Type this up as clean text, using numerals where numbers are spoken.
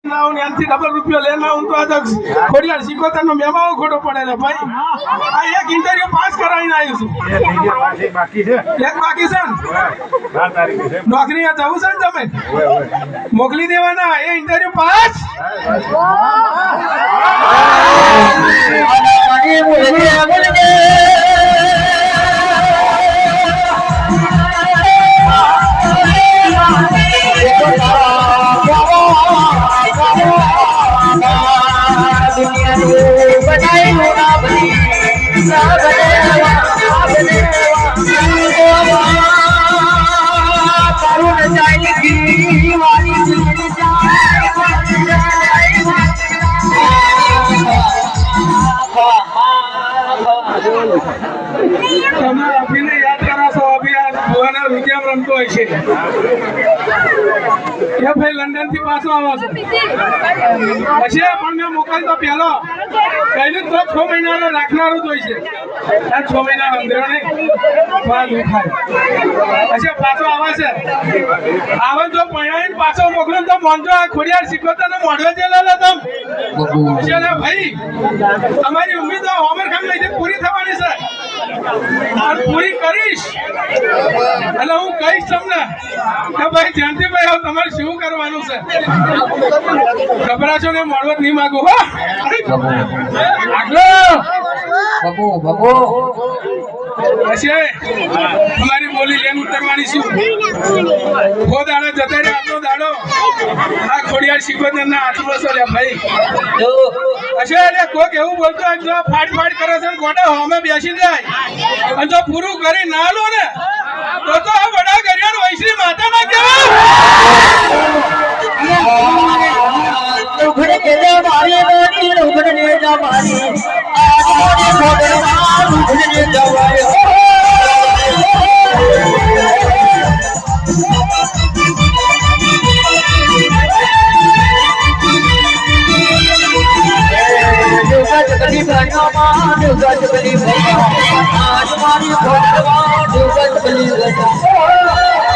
double रुपया लेना हूं तो आज खोड़िया सिकोतर नो मेमाओ खोटो पड़े भाई आ एक इंटरव्यू पास कराई आयो છું બાકી છે એક બાકી છે 12 તારીખે છે નોકરી આ જાવું છે તમે મોકલી દેવાના એ ઇન્ટરવ્યુ પાસ लंडन थी पासो आवा छे પછી પણ મે મોકલતો પહેલો કઈનું તો 6 મહિનાનો રાખનારો જોઈ છે આ 6 મહિના અંદરો ને વાલ ઉખાય પછી પાછો આવે છે આવે તો પૈણાઈને પાછો મોકલો તો મોંજો આ ખોડિયાર સિકોતર ને મોઢવે જેલા તમ પછી ને ભાઈ તમારી ઉમ્મીદ તો હોમર કામ લઈને પૂરી થવાની છે આ પૂરી કરીશ એટલે હું કહીશ તમને કે ભાઈ જયંતિભાઈ હવે તમારે શું કરવાનું છે ગભરાશો ને મળવો નહીં માંગુ હો આગલો બબો પછી તમારી બોલી લેન ઉતરવાની શું ઓ દાડો જતો રે આપણો દાડો આ ખોડિયાર સિકોતર ના હાથમાં છે રે ભાઈ પછી અરે કોક એવું બોલતો હોય જો ફાડ કરે છે ગોડા હોમે બેસી જાય અને જો પૂરું કરી ના લો ને તો આ વડા ગરિયાનો વૈશ્રી માતા ના કેવા ઉઘડ કે લે મારી મોટી ઉઘડ ને જા મારી આજ મોટી ભગવાન ઉઘડ ને જવાય जगली भगवान जगली भगवान आज मारी भगवान जगली भगवान